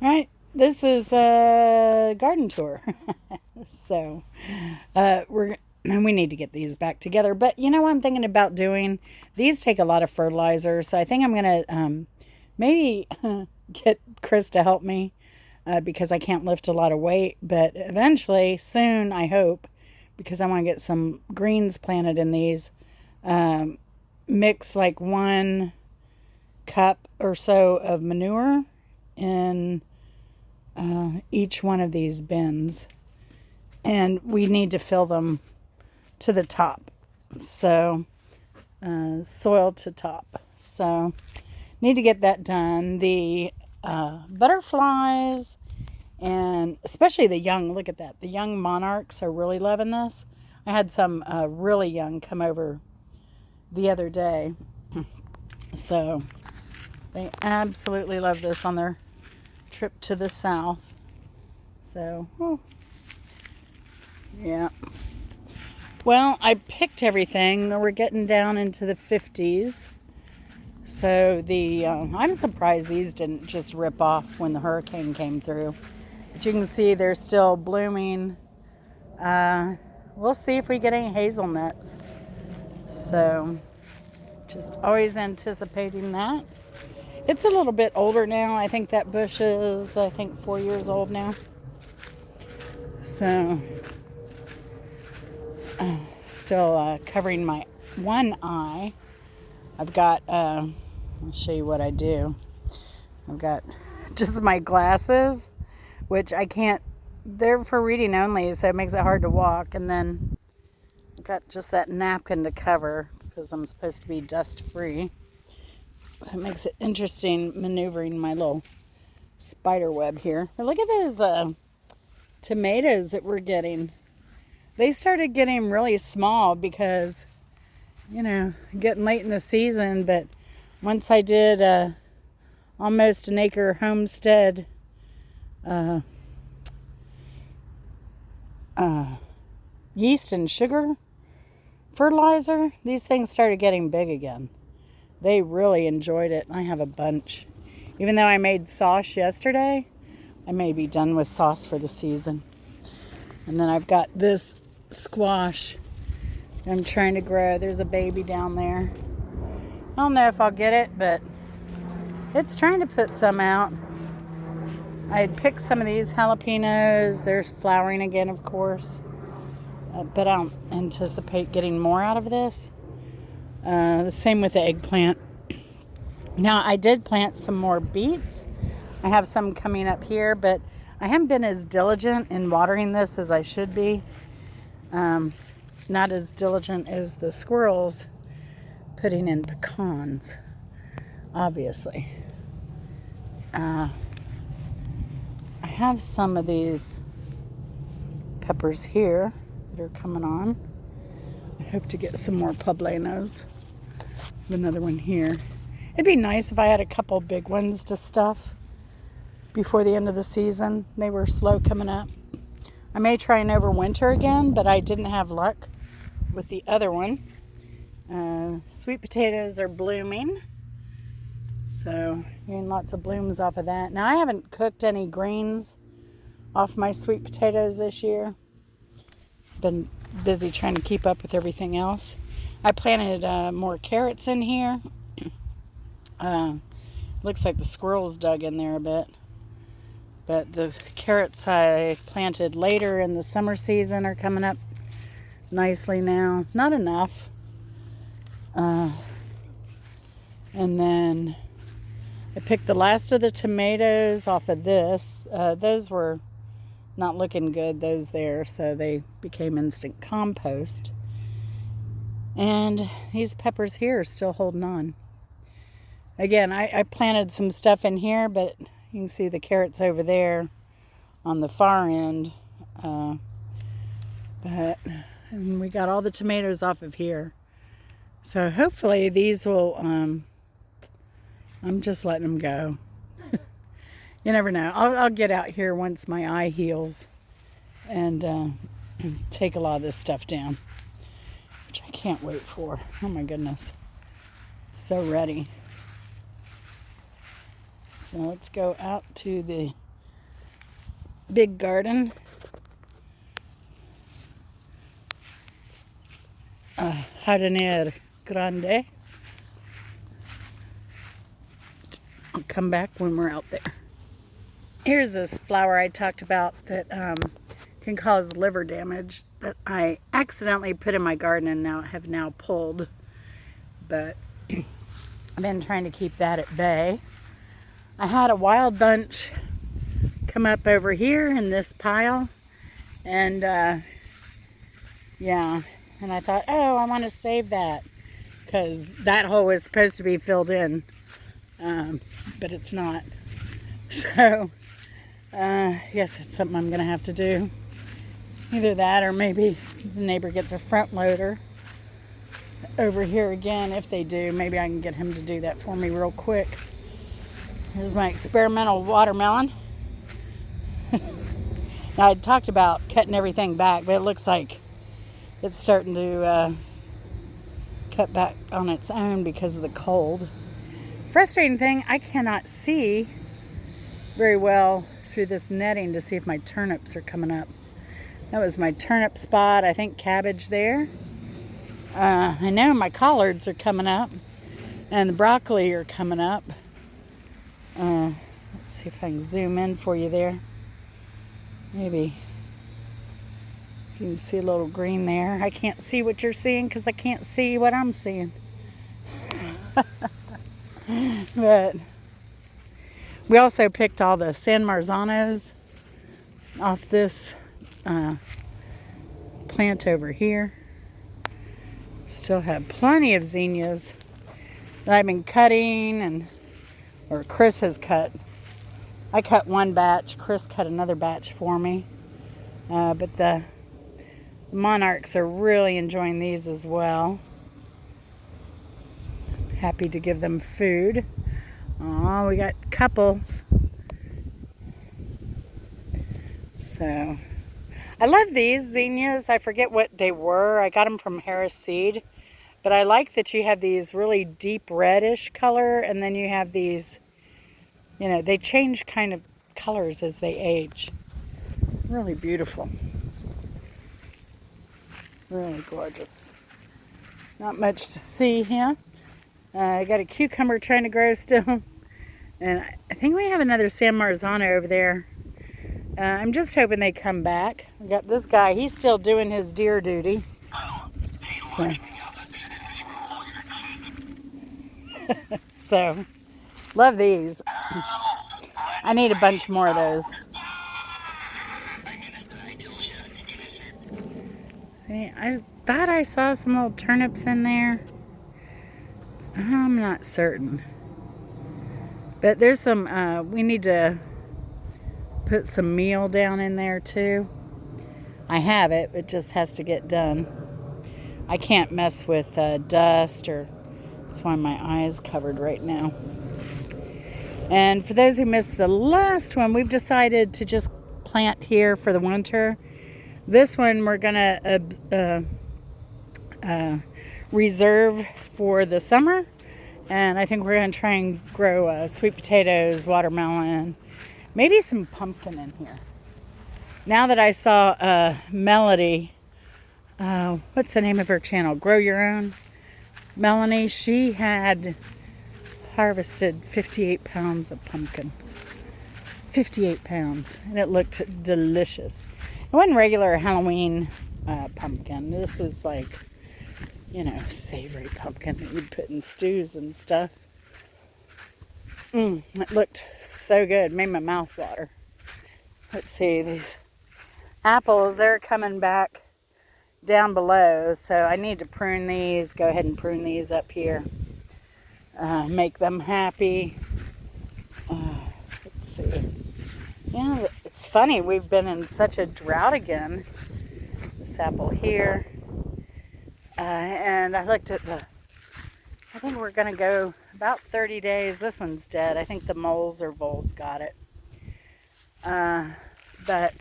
All right, this is a garden tour. So, we need to get these back together. But you know what I'm thinking about doing? These take a lot of fertilizer, so I think I'm gonna maybe get Chris to help me because I can't lift a lot of weight. But eventually, soon, I hope, because I want to get some greens planted in these. Mix like 1 cup or so of manure in each one of these bins, and we need to fill them to the top, so soil to top. So need to get that done. The butterflies, and especially the young, look at that, the young monarchs are really loving this. I had some really young come over the other day, so they absolutely love this on their trip to the south. So, yeah. Well, I picked everything. We're getting down into the 50s. So I'm surprised these didn't just rip off when the hurricane came through. But you can see they're still blooming. We'll see if we get any hazelnuts. So, just always anticipating that. It's a little bit older now. I think that bush is, 4 years old now. So, still covering my one eye. I've got, I'll show you what I do. I've got just my glasses, which I can't, they're for reading only, so it makes it hard to walk. And then I've got just that napkin to cover because I'm supposed to be dust free. So it makes it interesting maneuvering my little spider web here. But look at those tomatoes that we're getting. They started getting really small because, getting late in the season. But once I did almost an acre homestead yeast and sugar fertilizer, these things started getting big again. They really enjoyed it. I have a bunch. Even though I made sauce yesterday, I may be done with sauce for the season. And then I've got this squash I'm trying to grow. There's a baby down there. I don't know if I'll get it, but it's trying to put some out. I had picked some of these jalapenos. They're flowering again, of course. But I don't anticipate getting more out of this. The same with the eggplant. Now, I did plant some more beets. I have some coming up here, but I haven't been as diligent in watering this as I should be. Not as diligent as the squirrels putting in pecans, obviously. I have some of these peppers here that are coming on. I hope to get some more poblanos. Another one here. It'd be nice if I had a couple big ones to stuff before the end of the season. They were slow coming up. I may try and overwinter again, but I didn't have luck with the other one. Sweet potatoes are blooming. So, getting lots of blooms off of that. Now, I haven't cooked any greens off my sweet potatoes this year. Been busy trying to keep up with everything else. I planted more carrots in here. Looks like the squirrels dug in there a bit. But the carrots I planted later in the summer season are coming up nicely now. Not enough. And then I picked the last of the tomatoes off of this. Those were not looking good, those there, so they became instant compost. And these peppers here are still holding on. Again, I planted some stuff in here, but you can see the carrots over there on the far end. And we got all the tomatoes off of here. So hopefully these will, I'm just letting them go. You never know. I'll get out here once my eye heals and take a lot of this stuff down, which I can't wait for. Oh my goodness. So ready. So let's go out to the big garden. Jardinier Grande. I'll come back when we're out there. Here's this flower I talked about that can cause liver damage that I accidentally put in my garden and have now pulled. But I've been trying to keep that at bay. I had a wild bunch come up over here in this pile. And yeah, and I thought, oh, I want to save that because that hole is supposed to be filled in, but it's not. So, yes, it's something I'm going to have to do. Either that or maybe the neighbor gets a front loader over here again. If they do, maybe I can get him to do that for me real quick. Here's my experimental watermelon. Now, I talked about cutting everything back, but it looks like it's starting to cut back on its own because of the cold. Frustrating thing, I cannot see very well through this netting to see if my turnips are coming up. That was my turnip spot. I think cabbage there. I know my collards are coming up and the broccoli are coming up. Let's see if I can zoom in for you there. Maybe if you can see a little green there. I can't see what you're seeing because I can't see what I'm seeing. But we also picked all the San Marzanos off this plant over here. Still have plenty of zinnias that I've been cutting, or Chris has cut. I cut one batch, Chris cut another batch for me. But the monarchs are really enjoying these as well. Happy to give them food. Oh, we got couples. So, I love these zinnias. I forget what they were. I got them from Harris Seed. But I like that you have these really deep reddish color, and then you have these, you know, they change kind of colors as they age. Really beautiful. Really gorgeous. Not much to see here. I got a cucumber trying to grow still. And I think we have another San Marzano over there. I'm just hoping they come back. We got this guy. He's still doing his deer duty. So, so love these. I need a bunch more of those. See, I thought I saw some little turnips in there. I'm not certain. But there's some, we need to put some meal down in there too. I have it, it just has to get done. I can't mess with dust, or that's why my eye is covered right now. And for those who missed the last one, we've decided to just plant here for the winter. This one we're gonna reserve for the summer. And I think we're going to try and grow sweet potatoes, watermelon, maybe some pumpkin in here. Now that I saw Melody, what's the name of her channel? Grow Your Own. Melanie, she had harvested 58 pounds of pumpkin. 58 pounds. And it looked delicious. It wasn't regular Halloween pumpkin. This was like, you know, savory pumpkin that you'd put in stews and stuff. It looked so good. Made my mouth water. Let's see, these apples, they're coming back down below. So I need to prune these. Go ahead and prune these up here. Make them happy. Let's see. Yeah, it's funny. We've been in such a drought again. This apple here. And I looked at I think we're going to go about 30 days. This one's dead. I think the moles or voles got it. But I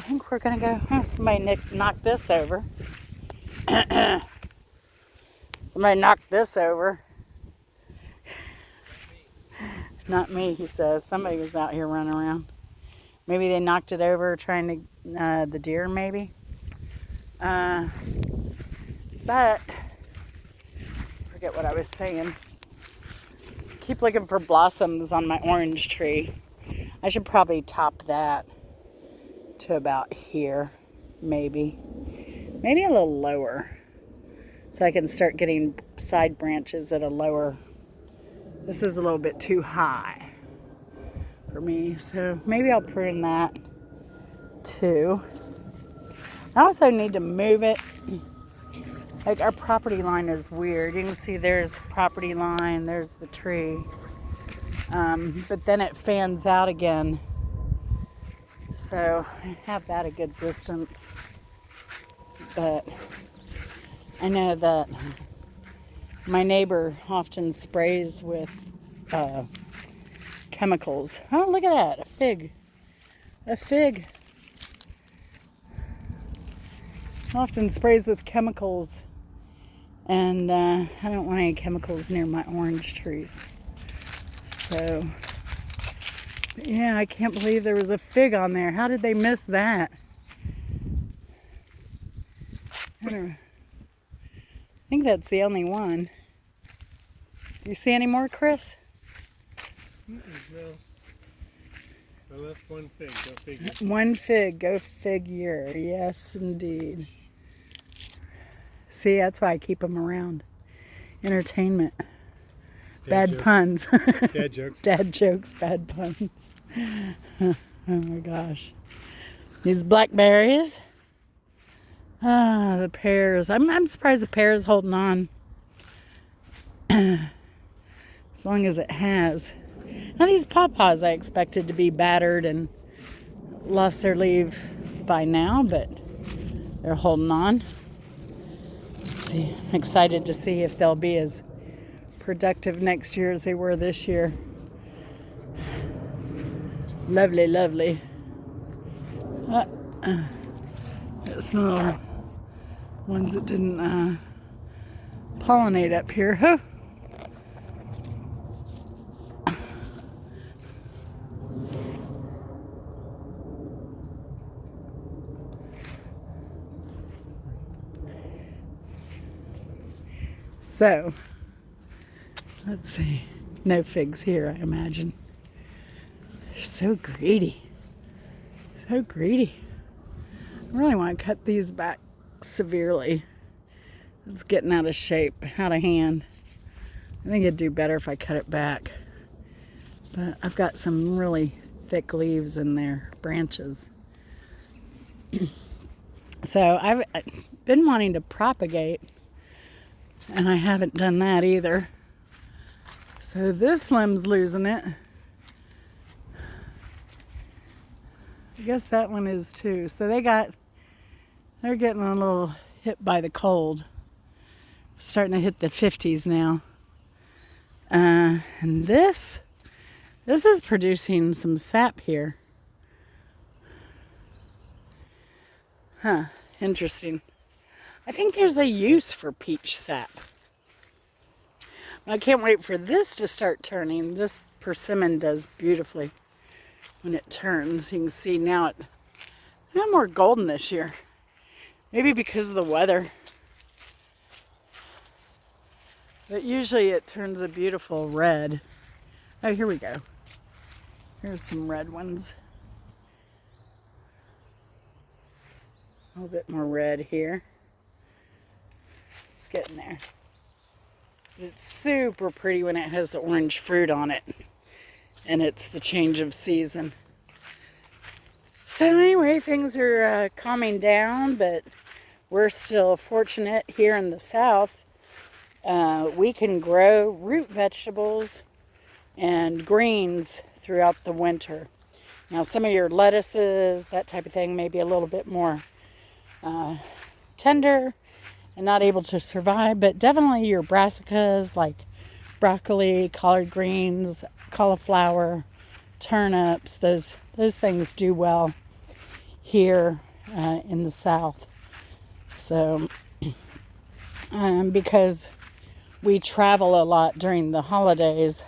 think we're going to go, somebody knocked this over. Somebody knocked this over. Not me, he says. Somebody was out here running around. Maybe they knocked it over trying to, the deer maybe. But, forget what I was saying. Keep looking for blossoms on my orange tree. I should probably top that to about here, maybe. Maybe a little lower. So I can start getting side branches at a lower. This is a little bit too high for me. So maybe I'll prune that too. I also need to move it. Like our property line is weird. You can see there's property line, there's the tree. But then it fans out again. So I have that a good distance. But I know that my neighbor often sprays with chemicals. Oh, look at that, a fig. A fig. Often sprays with chemicals. And I don't want any chemicals near my orange trees. So, yeah, I can't believe there was a fig on there. How did they miss that? I don't know. I think that's the only one. Do you see any more, Chris? No. I left one fig, go figure. One fig, go figure. Yes, indeed. See, that's why I keep them around. Entertainment. Bad puns. Dad jokes. Dad jokes, bad puns. Oh my gosh. These blackberries. Ah, the pears. I'm surprised the pear is holding on. As long as it has. Now these pawpaws I expected to be battered and lost their leaf by now, but they're holding on. Let's see. I'm excited to see if they'll be as productive next year as they were this year. Lovely, lovely. Some little ones that didn't pollinate up here. Huh? So, let's see. No figs here, I imagine. They're so greedy. So greedy. I really want to cut these back severely. It's getting out of shape, out of hand. I think it'd do better if I cut it back. But I've got some really thick leaves in their branches. So I've been wanting to propagate, and I haven't done that either. So this limb's losing it. I guess that one is too. So they're getting a little hit by the cold. Starting to hit the 50s now. And this is producing some sap here. Huh, interesting. I think there's a use for peach sap. I can't wait for this to start turning. This persimmon does beautifully when it turns. You can see now it's more golden this year. Maybe because of the weather. But usually it turns a beautiful red. Oh, here we go. Here's some red ones. A little bit more red here. It's getting there. It's super pretty when it has the orange fruit on it. And it's the change of season. So anyway, things are calming down, but we're still fortunate here in the south. We can grow root vegetables and greens throughout the winter. Now some of your lettuces, that type of thing, may be a little bit more tender and not able to survive, but definitely your brassicas like broccoli, collard greens, cauliflower, turnips, those things do well here in the south. So because we travel a lot during the holidays,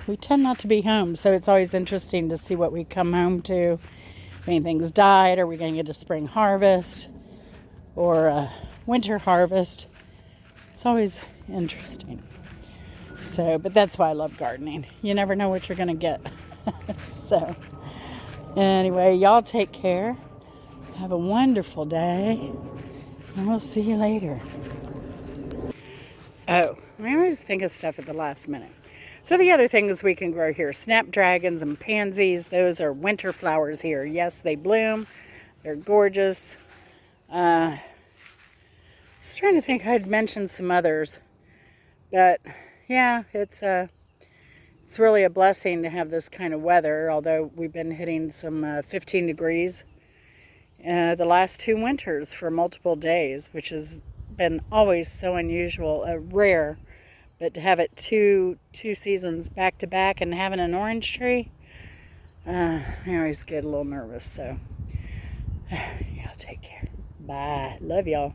We tend not to be home, so it's always interesting to see what we come home to. If anything's died, are we going to get a spring harvest or a winter harvest? It's always interesting. So, but that's why I love gardening. You never know what you're going to get. So, anyway, y'all take care. Have a wonderful day. And we'll see you later. Oh, I always think of stuff at the last minute. So the other things we can grow here, snapdragons and pansies, those are winter flowers here. Yes, they bloom. They're gorgeous. I was trying to think I'd mentioned some others. But yeah, it's really a blessing to have this kind of weather, although we've been hitting some 15 degrees the last 2 winters for multiple days, which has been always so unusual, rare. But to have it two seasons back to back and having an orange tree, I always get a little nervous. So, y'all take care. Bye. Love y'all.